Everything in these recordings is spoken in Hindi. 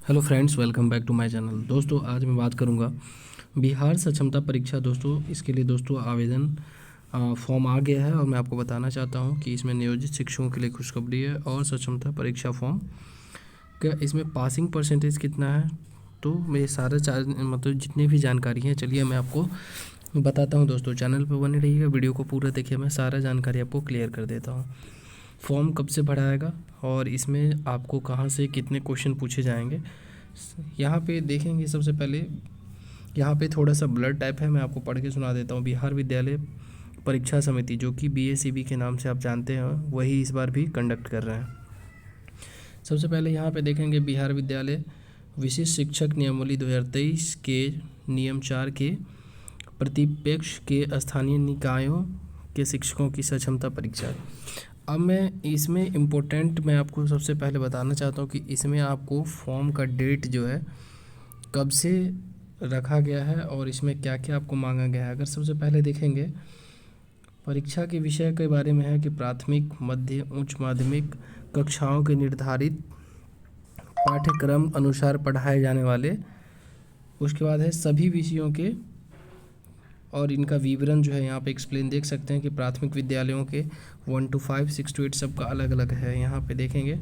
Hello friends, welcome back to my channel. दोस्तों, आज मैं बात करूंगा बिहार सक्षमता परीक्षा। दोस्तों, इसके लिए दोस्तों आवेदन फॉर्म आ गया है और मैं आपको बताना चाहता हूं कि इसमें नियोजित शिक्षकों के लिए खुशखबरी है। और सक्षमता परीक्षा फॉर्म का इसमें पासिंग परसेंटेज कितना है, तो मेरे सारे मतलब जितनी भी जानकारी है, चलिए मैं आपको बताता हूँ। दोस्तों, चैनल पर बने रहिएगा, वीडियो को पूरा देखिए, मैं सारा जानकारी आपको क्लियर कर देता हूँ। फॉर्म कब से भराएगा और इसमें आपको कहाँ से कितने क्वेश्चन पूछे जाएंगे, यहाँ पे देखेंगे। सबसे पहले यहाँ पे थोड़ा सा ब्लड टाइप है, मैं आपको पढ़ के सुना देता हूँ। बिहार विद्यालय परीक्षा समिति, जो कि BACB के नाम से आप जानते हैं, वही इस बार भी कंडक्ट कर रहे हैं। सबसे पहले यहाँ पे देखेंगे बिहार विद्यालय विशिष्ट शिक्षक नियमावली 2023 के नियम 4 के प्रतिपेक्ष के स्थानीय निकायों के शिक्षकों की सक्षमता परीक्षा। अब मैं इसमें इम्पोर्टेंट मैं आपको सबसे पहले बताना चाहता हूँ कि इसमें आपको फॉर्म का डेट जो है कब से रखा गया है और इसमें क्या क्या आपको मांगा गया है। अगर सबसे पहले देखेंगे परीक्षा के विषय के बारे में है कि प्राथमिक, मध्य, उच्च माध्यमिक कक्षाओं के निर्धारित पाठ्यक्रम अनुसार पढ़ाए जाने वाले, उसके बाद है सभी विषयों के और इनका विवरण जो है यहाँ पे एक्सप्लेन देख सकते हैं कि प्राथमिक विद्यालयों के 1 to 5, 6 to 8 सबका अलग अलग है। यहाँ पे देखेंगे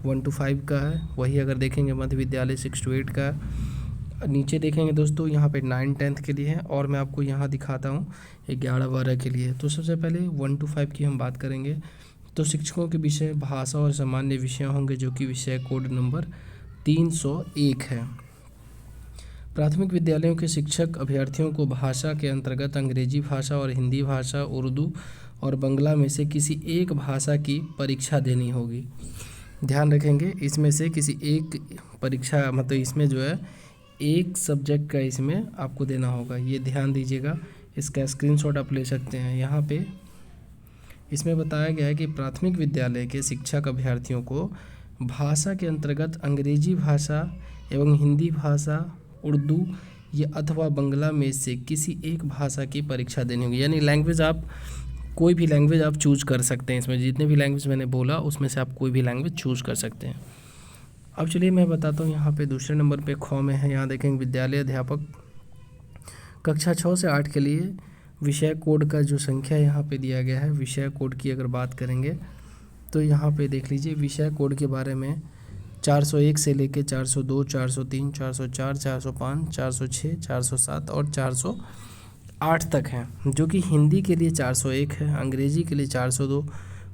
1 to 5 का है, वही अगर देखेंगे मध्य विद्यालय 6 to 8 का। नीचे देखेंगे दोस्तों यहाँ पे 9, 10 के लिए है और मैं आपको यहाँ दिखाता हूँ 11, 12 के लिए। तो सबसे पहले 1 to 5 की हम बात करेंगे तो शिक्षकों के विषय भाषा और सामान्य विषय होंगे, जो कि विषय कोड नंबर 301 है। प्राथमिक विद्यालयों के शिक्षक अभ्यर्थियों को भाषा के अंतर्गत अंग्रेजी भाषा और हिंदी भाषा, उर्दू और बंगला में से किसी एक भाषा की परीक्षा देनी होगी। ध्यान रखेंगे, इसमें से किसी एक परीक्षा, मतलब इसमें जो है एक सब्जेक्ट का इसमें आपको देना होगा, ये ध्यान दीजिएगा। इसका स्क्रीनशॉट आप ले सकते हैं। यहाँ पे इसमें बताया गया है कि प्राथमिक विद्यालय के शिक्षक अभ्यर्थियों को भाषा के अंतर्गत अंग्रेजी भाषा एवं हिंदी भाषा, उर्दू या अथवा बंगला में से किसी एक भाषा की परीक्षा देनी होगी। यानी लैंग्वेज आप कोई भी लैंग्वेज आप चूज़ कर सकते हैं। इसमें जितने भी लैंग्वेज मैंने बोला उसमें से आप कोई भी लैंग्वेज चूज़ कर सकते हैं। अब चलिए मैं बताता हूँ। यहाँ पे दूसरे नंबर पे ख में है, यहाँ देखेंगे विद्यालय अध्यापक कक्षा 6 से 8 के लिए विषय कोड का जो संख्या यहाँ पे दिया गया है, विषय कोड की अगर बात करेंगे तो यहाँ पे देख लीजिए विषय कोड के बारे में 401 से लेके 402, 403, 404, 405, 406, 407 और 408 तक हैं, जो कि हिंदी के लिए 401 है, अंग्रेजी के लिए 402,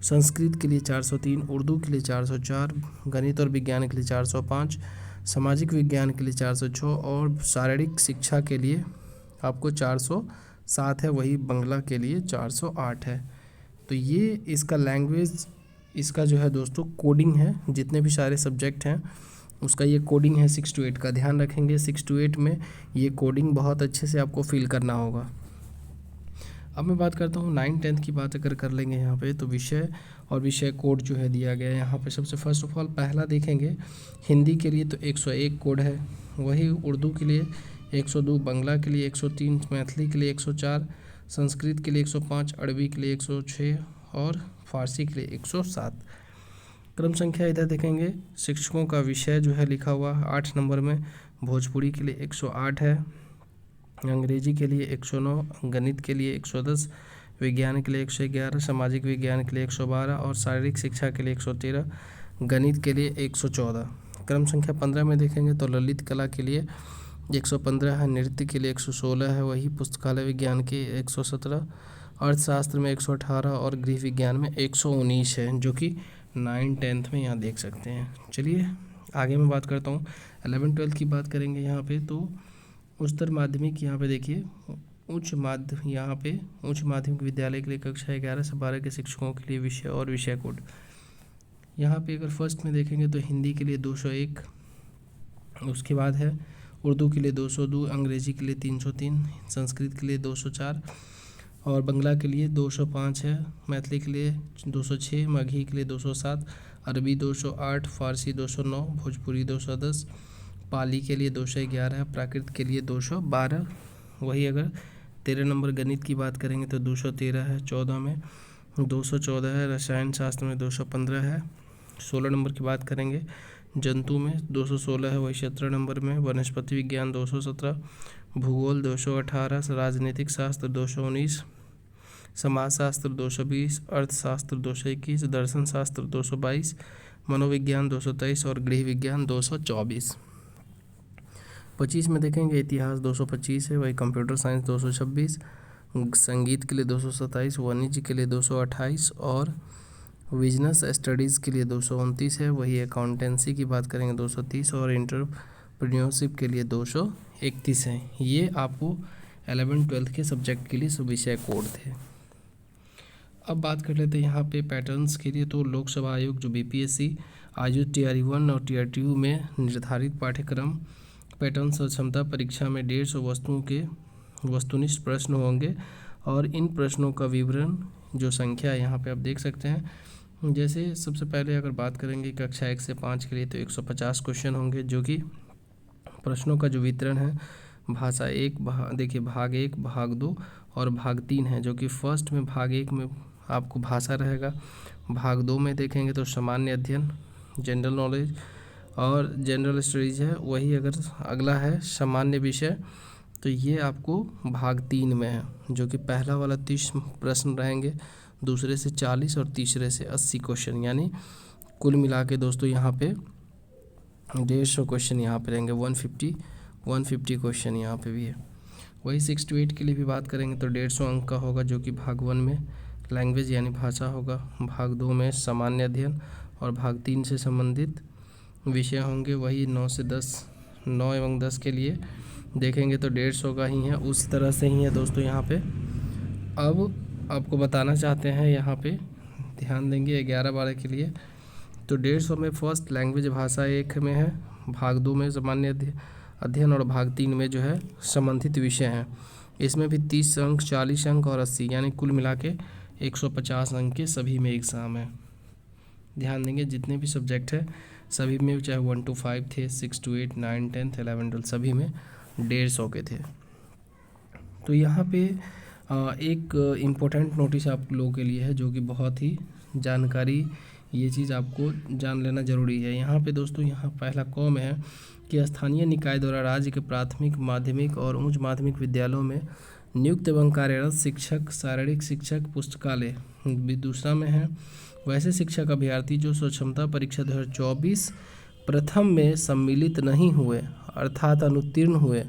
संस्कृत के लिए 403, उर्दू के लिए 404, गणित और विज्ञान के लिए 405, सामाजिक विज्ञान के लिए 406 और शारीरिक शिक्षा के लिए आपको 407 है, वही बंगला के लिए 408 है। तो ये इसका लैंग्वेज, इसका जो है दोस्तों कोडिंग है, जितने भी सारे सब्जेक्ट हैं उसका ये कोडिंग है 6 to 8 का। ध्यान रखेंगे 6 to 8 में ये कोडिंग बहुत अच्छे से आपको फिल करना होगा। अब मैं बात करता हूँ 9, 10 की बात अगर कर लेंगे यहाँ पे, तो विषय और विषय कोड जो है दिया गया है यहाँ पे। सबसे फर्स्ट ऑफ ऑल पहला देखेंगे हिंदी के लिए तो 101 कोड है, वही उर्दू के लिए 102, बंगला के लिए 103, मैथिली के लिए 104, संस्कृत के लिए 105, अरबी के लिए 106 और फारसी के लिए 107। क्रम संख्या इधर देखेंगे, शिक्षकों का विषय जो है लिखा हुआ 8 नंबर में, भोजपुरी के लिए 108 है, अंग्रेजी के लिए 109, गणित के लिए 110, विज्ञान के लिए 111, सामाजिक विज्ञान के लिए 112 और शारीरिक शिक्षा के लिए 113, गणित के लिए 114। क्रम संख्या 15 में देखेंगे तो ललित कला के लिए 115 है, नृत्य के लिए 116 है, वही पुस्तकालय विज्ञान के 117, अर्थशास्त्र में 118 और गृह विज्ञान में 119 है, जो कि 9, 10 में यहाँ देख सकते हैं। चलिए आगे मैं बात करता हूँ 11, 12 की बात करेंगे यहाँ पे। तो उच्चतर माध्यमिक यहाँ पे देखिए उच्च माध्यमिक विद्यालय के लिए कक्षा 11 से 12 के शिक्षकों के लिए विषय और विषय कोड। यहाँ पे अगर फर्स्ट में देखेंगे तो हिंदी के लिए 201, उसके बाद है उर्दू के लिए 202, अंग्रेजी के लिए 303, संस्कृत के लिए 204 और बंगला के लिए 205 है, मैथिली के लिए 206, मगही के लिए 207, अरबी 208, फारसी 209, भोजपुरी 210, पाली के लिए 211 है, प्राकृत के लिए 212। वही अगर 13 नंबर गणित की बात करेंगे तो 213 है, 14 में 214 है, रसायन शास्त्र में 215 है। 16 नंबर की बात करेंगे जंतु में 216 है, वही 17 नंबर में। वनस्पति विज्ञान 217, भूगोल 218, राजनीतिक शास्त्र 219, समाजशास्त्र 220, अर्थशास्त्र 221, दर्शन शास्त्र 222, मनोविज्ञान 223 और गृह विज्ञान 224। 25 में देखेंगे इतिहास 225 है, वही कंप्यूटर साइंस 226, संगीत के लिए 227, वाणिज्य के लिए 228 और बिजनेस स्टडीज़ के लिए 229 है, वही अकाउंटेंसी की बात करेंगे 230 और एंटरप्रेन्योरशिप के लिए 231 है। ये आपको 11th-12th के सब्जेक्ट के लिए विषय कोड थे। अब बात कर लेते हैं यहाँ पे पैटर्न्स के लिए। तो लोकसभा आयोग जो बीपीएससी आयोजित टीआर 1 और टीआर 2 में निर्धारित पाठ्यक्रम पैटर्न्स और क्षमता परीक्षा में 150 वस्तुओं के वस्तुनिष्ठ प्रश्न होंगे और इन प्रश्नों का विवरण जो संख्या यहाँ पे आप देख सकते हैं। जैसे सबसे पहले अगर बात करेंगे कक्षा 1 से 5 के लिए तो 150 क्वेश्चन होंगे, जो कि प्रश्नों का जो वितरण है भाषा 1 देखिए भाग 1, भाग 2 और भाग 3 है, जो कि फर्स्ट में भाग 1 में आपको भाषा रहेगा, भाग 2 में देखेंगे तो सामान्य अध्ययन, जनरल नॉलेज और जनरल स्टडीज़ है। वही अगर अगला है सामान्य विषय तो ये आपको भाग 3 में है, जो कि पहला वाला 30 प्रश्न रहेंगे, दूसरे से 40 और तीसरे से 80 क्वेश्चन, यानी कुल मिला के दोस्तों यहाँ पे 150 क्वेश्चन यहाँ पे रहेंगे। 150 क्वेश्चन यहाँ पे भी है। वही 6 to 8 के लिए भी बात करेंगे तो 150 अंक का होगा, जो कि भाग 1 में लैंग्वेज यानी भाषा होगा, भाग 2 में सामान्य अध्ययन और भाग 3 से संबंधित विषय होंगे। वही 9 एवं 10 के लिए देखेंगे तो 150 का ही है। उस तरह से ही है दोस्तों यहाँ पे। अब आपको बताना चाहते हैं यहाँ पे ध्यान देंगे 11-12 के लिए तो 150 में फर्स्ट लैंग्वेज भाषा 1 में है, भाग 2 में सामान्य अध्ययन और भाग 3 में जो है संबंधित विषय हैं। इसमें भी 30 अंक, 40 अंक और 80 यानी कुल मिला के 150 अंक के सभी में एग्ज़ाम है। ध्यान देंगे जितने भी सब्जेक्ट है सभी में, चाहे 1 to 5 थे, 6 to 8, 9, 10, 11, 12 सभी में 150 के थे। तो यहाँ पे एक इम्पोर्टेंट नोटिस आप लोगों के लिए है, जो कि बहुत ही जानकारी, ये चीज़ आपको जान लेना ज़रूरी है। यहाँ पे दोस्तों यहाँ पहला क में है कि स्थानीय निकाय द्वारा राज्य के प्राथमिक, माध्यमिक और उच्च माध्यमिक विद्यालयों में नियुक्त एवं कार्यरत शिक्षक, शारीरिक शिक्षक, पुस्तकालय। दूसरा में है वैसे शिक्षक अभ्यर्थी जो स्वक्षमता परीक्षा 2024 प्रथम में सम्मिलित नहीं हुए अर्थात अनुत्तीर्ण हुए।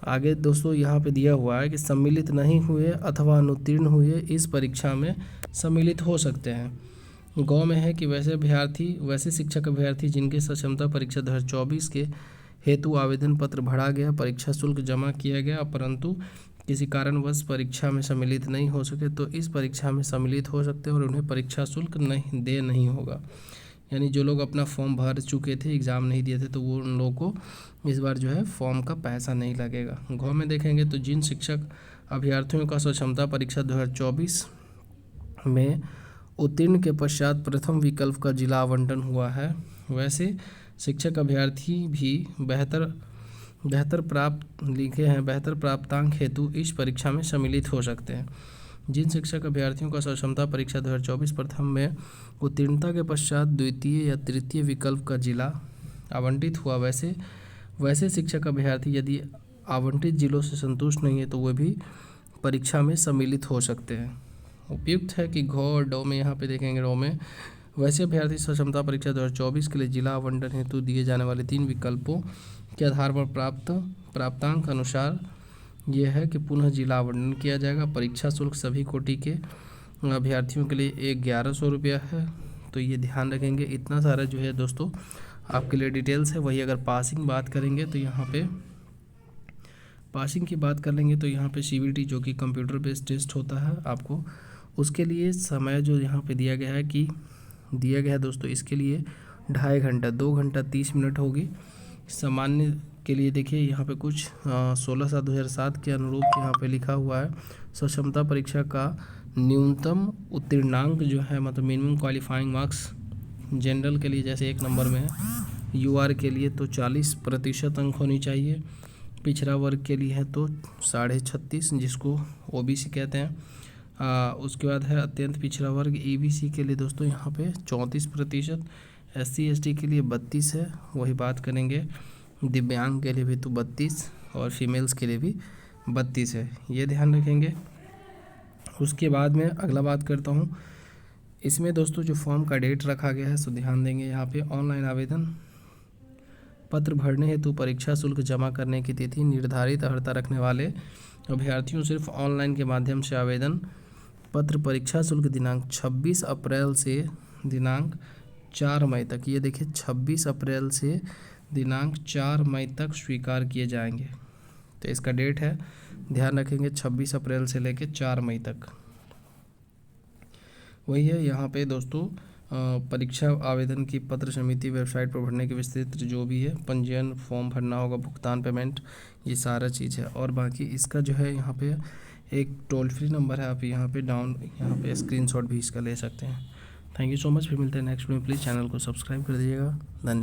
आगे दोस्तों यहाँ पे दिया हुआ है कि सम्मिलित नहीं हुए अथवा अनुत्तीर्ण हुए इस परीक्षा में सम्मिलित हो सकते हैं। गौ में है कि वैसे शिक्षक अभ्यर्थी जिनके सक्षमता परीक्षा 2024 के हेतु आवेदन पत्र भरा गया, परीक्षा शुल्क जमा किया गया, परंतु किसी कारणवश परीक्षा में सम्मिलित नहीं हो सके तो इस परीक्षा में सम्मिलित हो सकते हैं और उन्हें परीक्षा शुल्क नहीं होगा। यानी जो लोग अपना फॉर्म भर चुके थे, एग्ज़ाम नहीं दिए थे, तो वो उन लोगों को इस बार जो है फॉर्म का पैसा नहीं लगेगा। गौ में देखेंगे तो जिन शिक्षक अभ्यर्थियों का स्वक्षमता परीक्षा 2024 में उत्तीर्ण के पश्चात प्रथम विकल्प का जिला आवंटन हुआ है, वैसे शिक्षक अभ्यर्थी भी बेहतर प्राप्तांक हेतु इस परीक्षा में सम्मिलित हो सकते हैं। जिन शिक्षक अभ्यर्थियों का स्वक्षमता परीक्षा 2024 प्रथम में उत्तीर्णता के पश्चात द्वितीय या तृतीय विकल्प का जिला आवंटित हुआ, वैसे शिक्षक अभ्यर्थी यदि आवंटित जिलों से संतुष्ट नहीं है तो वे भी परीक्षा में सम्मिलित हो सकते हैं। उपयुक्त है कि घ और ड में यहाँ पे देखेंगे रो में वैसे अभ्यर्थी स्वक्षमता परीक्षा 2024 के लिए जिला आवंटन हेतु दिए जाने वाले 3 विकल्पों के आधार पर प्राप्तांक अनुसार यह है कि पुनः जिला आवंटन किया जाएगा। परीक्षा शुल्क सभी कोटि के अभ्यर्थियों के लिए 1100 रुपया है, तो ये ध्यान रखेंगे। इतना सारा जो है दोस्तों आपके लिए डिटेल्स है। वही अगर पासिंग बात करेंगे तो यहाँ पे पासिंग की बात कर लेंगे तो यहाँ पे CBT जो कि कंप्यूटर बेस्ड टेस्ट होता है, आपको उसके लिए समय जो यहाँ पे दिया गया है दोस्तों, इसके लिए 2.5 घंटा 2 घंटा 30 मिनट होगी। सामान्य के लिए देखिए यहाँ पे कुछ 16/7/2007 के अनुरूप यहाँ पे लिखा हुआ है। स्वक्षमता परीक्षा का न्यूनतम उत्तीर्णांक जो है, मतलब मिनिमम क्वालिफाइंग मार्क्स जनरल के लिए जैसे 1 नंबर में है, UR के लिए तो 40% अंक होनी चाहिए, पिछड़ा वर्ग के लिए है तो 36.5 जिसको OBC कहते हैं। उसके बाद है अत्यंत पिछड़ा वर्ग EBC के लिए दोस्तों यहाँ पे 34%, SC ST के लिए 32 है, वही बात करेंगे। दिव्यांग के लिए भी तो 32 और फीमेल्स के लिए भी 32 है, ये ध्यान रखेंगे। उसके बाद में अगला बात करता हूँ, इसमें दोस्तों जो फॉर्म का डेट रखा गया है सो ध्यान देंगे यहाँ पे। ऑनलाइन आवेदन पत्र भरने हेतु परीक्षा शुल्क जमा करने की तिथि निर्धारित अर्हता रखने वाले अभ्यर्थियों सिर्फ ऑनलाइन के माध्यम से आवेदन पत्र परीक्षा शुल्क दिनांक 26 अप्रैल से दिनांक 4 मई तक, ये देखिए 26 अप्रैल से दिनांक 4 मई तक स्वीकार किए जाएंगे। तो इसका डेट है, ध्यान रखेंगे, 26 अप्रैल से लेकर 4 मई तक। वही है यहाँ पे दोस्तों परीक्षा आवेदन की पत्र समिति वेबसाइट पर भरने की विस्तृत जो भी है, पंजीयन फॉर्म भरना होगा, भुगतान पेमेंट, ये सारा चीज़ है। और बाकी इसका जो है यहाँ पे एक टोल फ्री नंबर है, आप यहाँ पे स्क्रीनशॉट भी इसका ले सकते हैं। थैंक यू सो मच, फिर मिलते हैं नेक्स्ट में। प्लीज़ चैनल को सब्सक्राइब कर दीजिएगा। धन्यवाद।